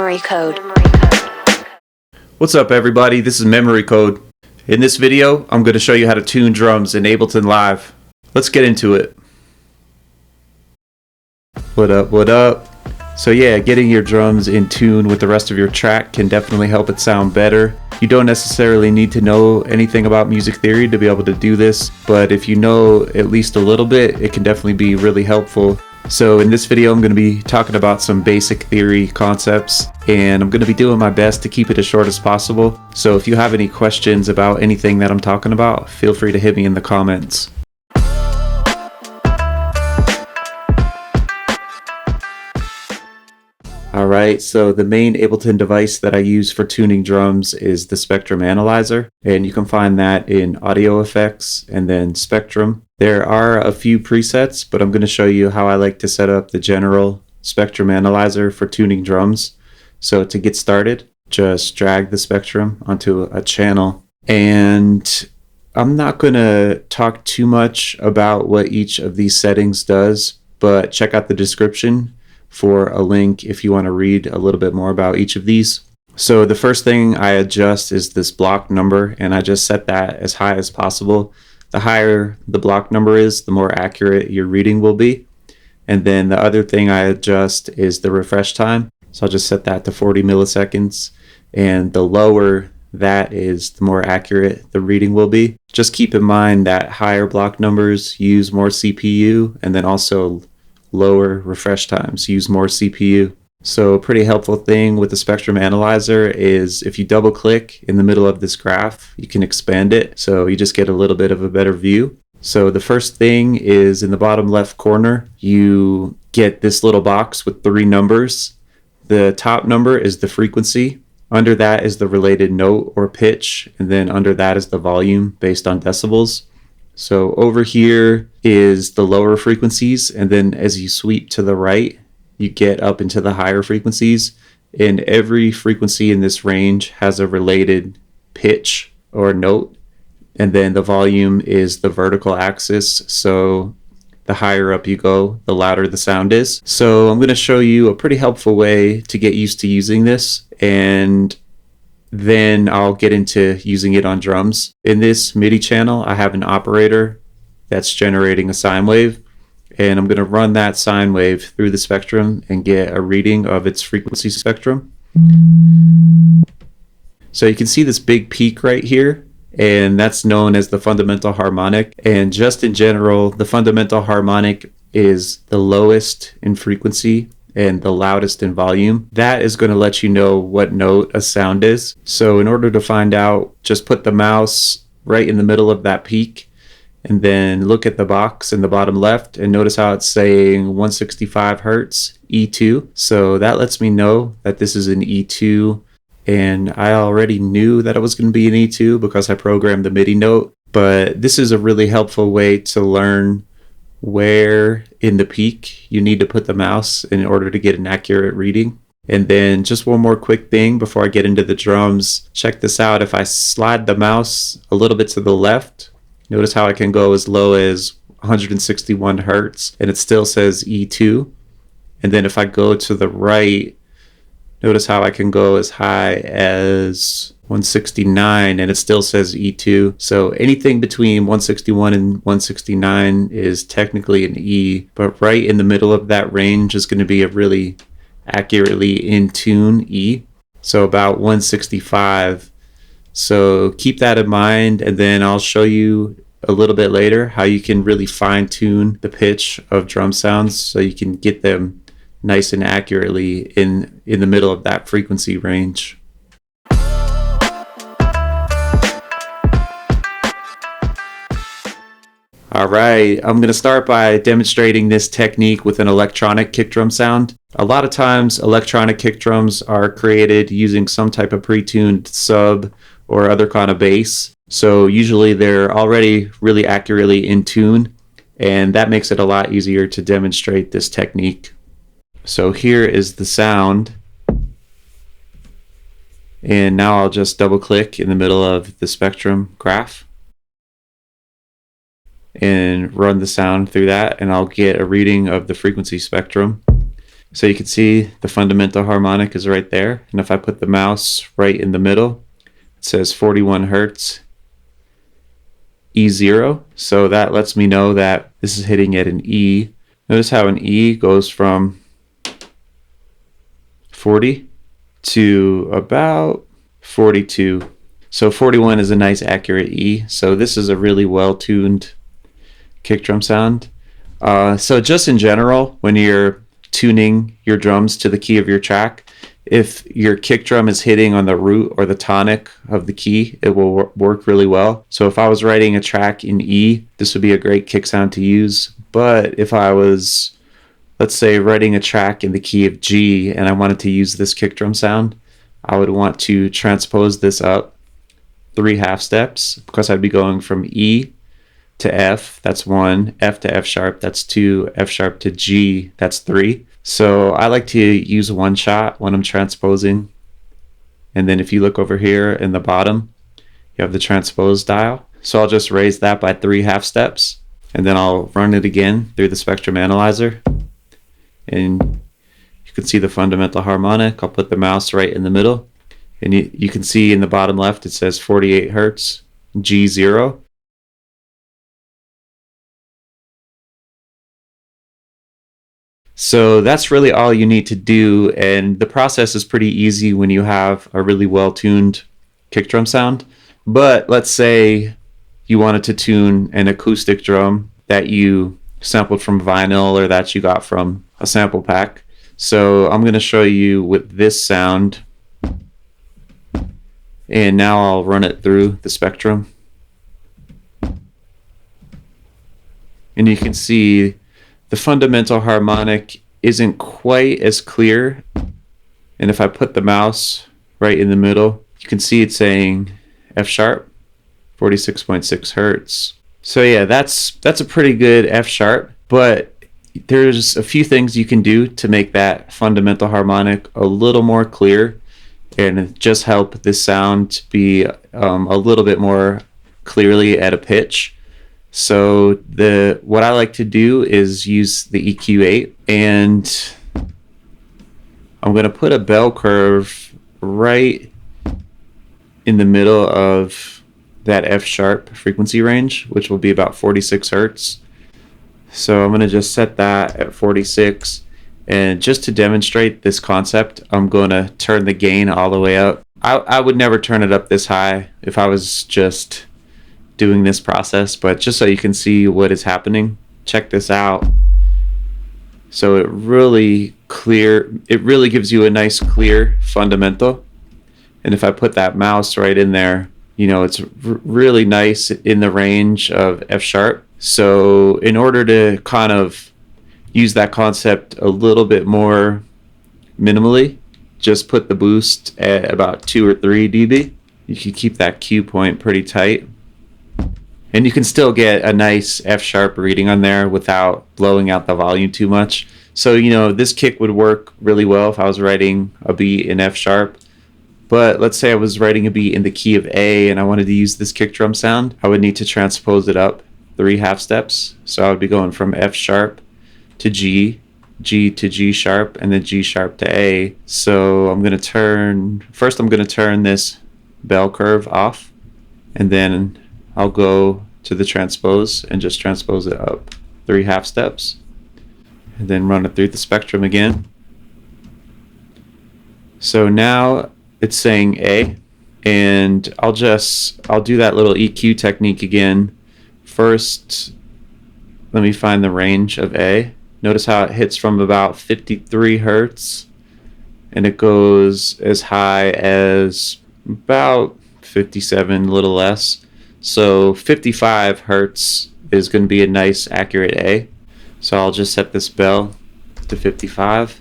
Memory Code. What's up everybody, this is Memory Code. In this video, I'm going to show you how to tune drums in Ableton Live. Let's get into it. What up? So yeah, getting your drums in tune with the rest of your track can definitely help it sound better. You don't necessarily need to know anything about music theory to be able to do this, but if you know at least a little bit, it can definitely be really helpful. So in this video, I'm going to be talking about some basic theory concepts, and I'm going to be doing my best to keep it as short as possible. So if you have any questions about anything that I'm talking about, feel free to hit me in the comments. Alright, so the main Ableton device that I use for tuning drums is the Spectrum Analyzer, and you can find that in Audio Effects and then Spectrum. There are a few presets, but I'm going to show you how I like to set up the general Spectrum Analyzer for tuning drums. So to get started, just drag the Spectrum onto a channel, and I'm not going to talk too much about what each of these settings does, but check out the description for a link if you want to read a little bit more about each of these. So the first thing I adjust is this block number, and I just set that as high as possible. The higher the block number is, the more accurate your reading will be. And then the other thing I adjust is the refresh time. So I'll just set that to 40 milliseconds. And the lower that is, the more accurate the reading will be. Just keep in mind that higher block numbers use more CPU, and then also lower refresh times use more CPU. So a pretty helpful thing with the Spectrum Analyzer is if you double click in the middle of this graph, you can expand it, so you just get a little bit of a better view. So the first thing is in the bottom left corner, you get this little box with 3 numbers. The top number is the frequency. Under that is the related note or pitch, and then under that is the volume based on decibels. So over here is the lower frequencies, and then as you sweep to the right, you get up into the higher frequencies, and every frequency in this range has a related pitch or note, and then the volume is the vertical axis, so the higher up you go, the louder the sound is. So I'm going to show you a pretty helpful way to get used to using this, and then I'll get into using it on drums. In this MIDI channel, I have an operator that's generating a sine wave, and I'm going to run that sine wave through the spectrum and get a reading of its frequency spectrum. So you can see this big peak right here, and that's known as the fundamental harmonic. And just in general, the fundamental harmonic is the lowest in frequency and the loudest in volume. That is going to let you know what note a sound is. So in order to find out, just put the mouse right in the middle of that peak, and then look at the box in the bottom left and notice how it's saying 165 Hertz E2. So that lets me know that this is an E2, and I already knew that it was going to be an E2 because I programmed the MIDI note. But this is a really helpful way to learn where in the peak you need to put the mouse in order to get an accurate reading. And then just one more quick thing before I get into the drums. Check this out. If I slide the mouse a little bit to the left, notice how I can go as low as 161 Hertz and it still says E2. And then if I go to the right, notice how I can go as high as 169 and it still says E2. So anything between 161 and 169 is technically an E, but right in the middle of that range is going to be a really accurately in tune E. So about 165. So keep that in mind, and then I'll show you a little bit later how you can really fine tune the pitch of drum sounds so you can get them nice and accurately in the middle of that frequency range. Alright, I'm going to start by demonstrating this technique with an electronic kick drum sound. A lot of times electronic kick drums are created using some type of pre-tuned sub or other kind of bass. So usually they're already really accurately in tune, and that makes it a lot easier to demonstrate this technique. So here is the sound, and now I'll just double click in the middle of the spectrum graph and run the sound through that, and I'll get a reading of the frequency spectrum. So you can see the fundamental harmonic is right there. And if I put the mouse right in the middle, it says 41 hertz E0. So that lets me know that this is hitting at an E. Notice how an E goes from 40 to about 42. So 41 is a nice accurate E. So this is a really well tuned kick drum sound. So just in general, when you're tuning your drums to the key of your track, if your kick drum is hitting on the root or the tonic of the key, it will work really well. So if I was writing a track in E, this would be a great kick sound to use. But if I was, let's say, writing a track in the key of G and I wanted to use this kick drum sound, I would want to transpose this up 3 half steps, because I'd be going from E to F, that's 1, F to F sharp, that's 2, F sharp to G, that's 3. So I like to use one shot when I'm transposing. And then if you look over here in the bottom, you have the transpose dial. So I'll just raise that by 3 half steps, and then I'll run it again through the spectrum analyzer. And you can see the fundamental harmonic. I'll put the mouse right in the middle. And you can see in the bottom left, it says 48 hertz, G0. So that's really all you need to do, and the process is pretty easy when you have a really well-tuned kick drum sound. But let's say you wanted to tune an acoustic drum that you sampled from vinyl or that you got from a sample pack. So I'm going to show you with this sound, and now I'll run it through the spectrum. And you can see the fundamental harmonic isn't quite as clear. And if I put the mouse right in the middle, you can see it's saying F sharp, 46.6 hertz. So yeah, that's a pretty good F sharp, but there's a few things you can do to make that fundamental harmonic a little more clear and just help this sound be a little bit more clearly at a pitch. So what I like to do is use the EQ8, and I'm going to put a bell curve right in the middle of that F sharp frequency range, which will be about 46 hertz. So I'm going to just set that at 46. And just to demonstrate this concept, I'm going to turn the gain all the way up. I would never turn it up this high if I was just doing this process, but just so you can see what is happening, check this out. So it really gives you a nice clear fundamental. And if I put that mouse right in there, you know, it's really nice in the range of F sharp. So in order to kind of use that concept a little bit more minimally, just put the boost at about 2 or 3 dB. You can keep that cue point pretty tight. And you can still get a nice F sharp reading on there without blowing out the volume too much. So, you know, this kick would work really well if I was writing a beat in F sharp. But let's say I was writing a beat in the key of A and I wanted to use this kick drum sound. I would need to transpose it up 3 half steps. So I would be going from F sharp to G, G to G sharp, and then G sharp to A. So I'm going to turn this bell curve off, and then I'll go to the transpose and just transpose it up 3 half steps, and then run it through the spectrum again. So now it's saying A, and I'll do that little EQ technique again. First, let me find the range of A. Notice how it hits from about 53 hertz, and it goes as high as about 57, a little less. So 55 hertz is going to be a nice accurate A. So I'll just set this bell to 55.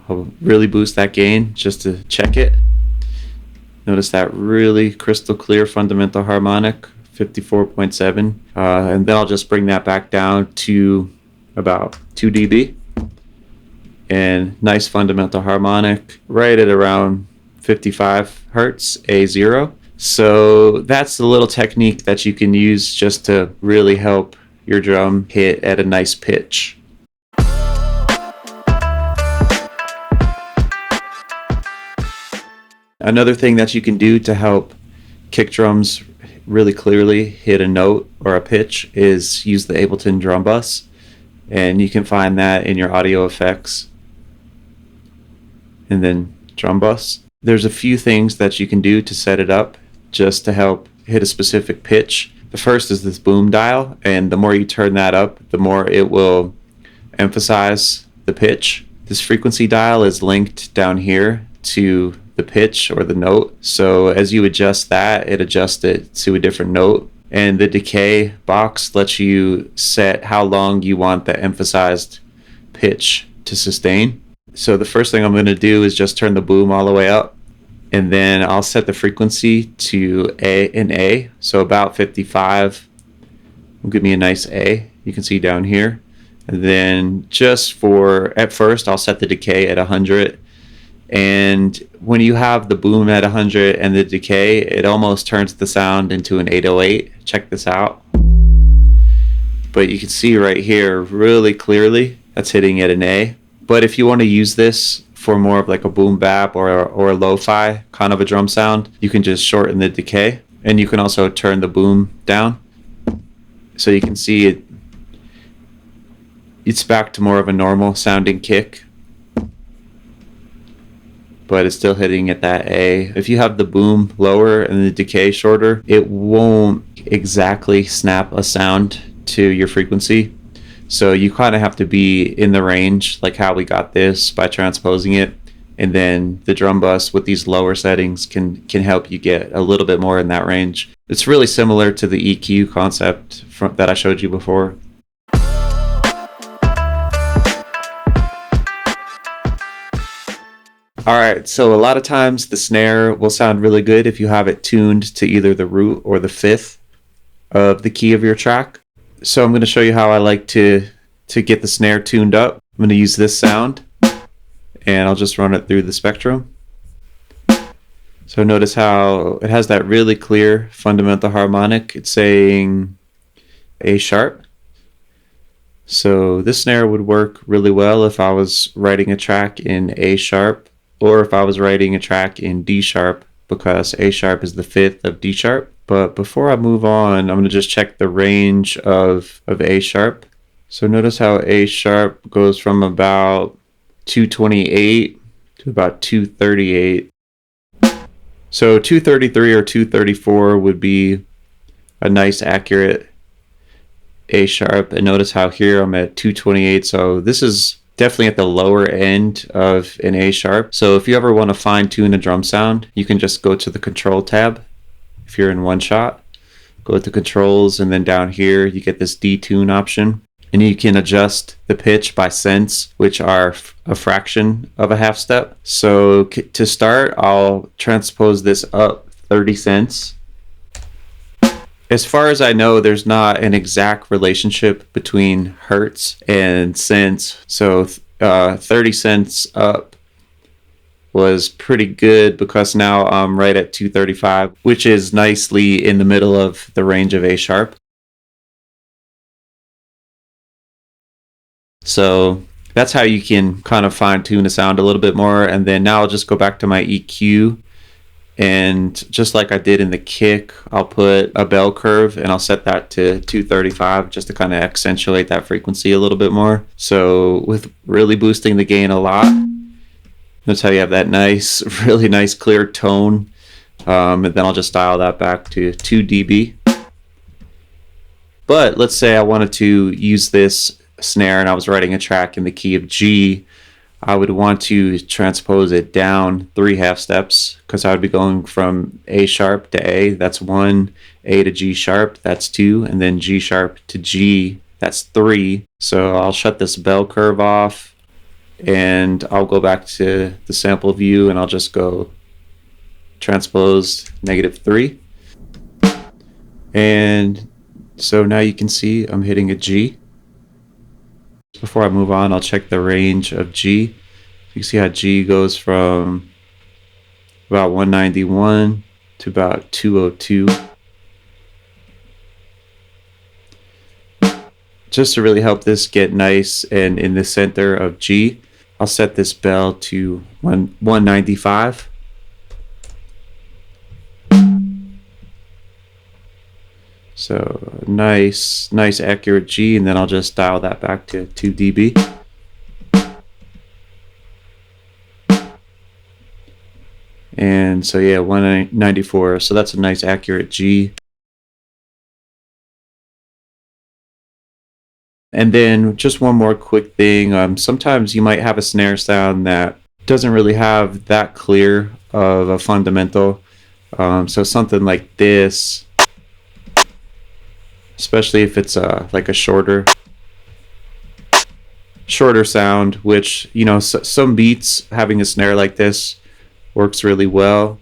I'll really boost that gain just to check it. Notice that really crystal clear fundamental harmonic, 54.7. And then I'll just bring that back down to about 2 dB. And nice fundamental harmonic right at around 55 hertz, A0. So that's a little technique that you can use just to really help your drum hit at a nice pitch. Another thing that you can do to help kick drums really clearly hit a note or a pitch is use the Ableton drum bus, and you can find that in your audio effects and then drum bus. There's a few things that you can do to set it up just to help hit a specific pitch. The first is this boom dial, and the more you turn that up, the more it will emphasize the pitch. This frequency dial is linked down here to the pitch or the note. So as you adjust that, it adjusts it to a different note. And the decay box lets you set how long you want the emphasized pitch to sustain. So the first thing I'm going to do is just turn the boom all the way up, and then I'll set the frequency to A, so about 55 will give me a nice A, you can see down here. And then just for, at first, I'll set the decay at 100. And when you have the boom at 100 and the decay, it almost turns the sound into an 808. Check this out. But you can see right here really clearly that's hitting at an A. But if you want to use this for more of like a boom bap or a lo-fi kind of a drum sound, you can just shorten the decay. And you can also turn the boom down. So you can see it's back to more of a normal sounding kick, but it's still hitting at that A. If you have the boom lower and the decay shorter, it won't exactly snap a sound to your frequency. So you kind of have to be in the range, like how we got this by transposing it. And then the drum bus with these lower settings can help you get a little bit more in that range. It's really similar to the EQ concept that I showed you before. Alright, so a lot of times the snare will sound really good if you have it tuned to either the root or the fifth of the key of your track. So I'm going to show you how I like to get the snare tuned up. I'm going to use this sound, and I'll just run it through the spectrum. So notice how it has that really clear fundamental harmonic. It's saying A sharp. So this snare would work really well if I was writing a track in A sharp, or if I was writing a track in D sharp, because A sharp is the fifth of D sharp. But before I move on, I'm going to just check the range of A sharp. So notice how A sharp goes from about 228 to about 238. So 233 or 234 would be a nice accurate A sharp. And notice how here I'm at 228. So this is definitely at the lower end of an A sharp. So if you ever want to fine tune a drum sound, you can just go to the control tab. If you're in one shot, go to controls, and then down here you get this detune option, and you can adjust the pitch by cents, which are a fraction of a half step. So to start, I'll transpose this up 30 cents. As far as I know, there's not an exact relationship between hertz and cents. So 30 cents up was pretty good, because now I'm right at 235, which is nicely in the middle of the range of A sharp. So that's how you can kind of fine tune a sound a little bit more. And then now I'll just go back to my EQ. And just like I did in the kick, I'll put a bell curve and I'll set that to 235 just to kind of accentuate that frequency a little bit more. So with really boosting the gain a lot, that's how you have that nice, really nice clear tone. And then I'll just dial that back to 2 dB. But let's say I wanted to use this snare and I was writing a track in the key of G. I would want to transpose it down 3 half steps, because I would be going from A sharp to A, that's 1, A to G sharp, that's 2, and then G sharp to G, that's 3. So I'll shut this bell curve off, and I'll go back to the sample view, and I'll just go transpose -3. And so now you can see I'm hitting a G. Before I move on, I'll check the range of G. You can see how G goes from about 191 to about 202. Just to really help this get nice and in the center of G, I'll set this bell to 195. So nice accurate G, and then I'll just dial that back to 2 dB. And so yeah, 194. So that's a nice accurate G. And then just one more quick thing. Sometimes you might have a snare sound that doesn't really have that clear of a fundamental. So something like this, especially if it's like a shorter sound, which, you know, some beats having a snare like this works really well.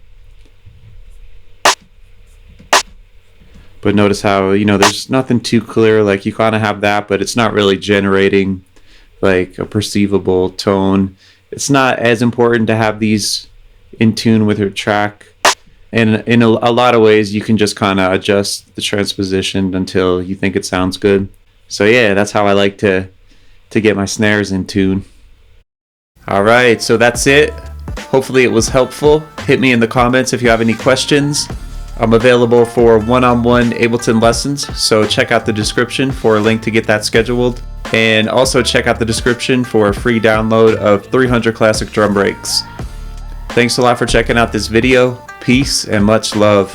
But notice how, you know, there's nothing too clear. Like, you kind of have that, but it's not really generating like a perceivable tone. It's not as important to have these in tune with your track. And in a lot of ways, you can just kind of adjust the transposition until you think it sounds good. So yeah, that's how I like to get my snares in tune. All right, so that's it. Hopefully it was helpful. Hit me in the comments if you have any questions. I'm available for one-on-one Ableton lessons, so check out the description for a link to get that scheduled. And also check out the description for a free download of 300 classic drum breaks. Thanks a lot for checking out this video. Peace and much love.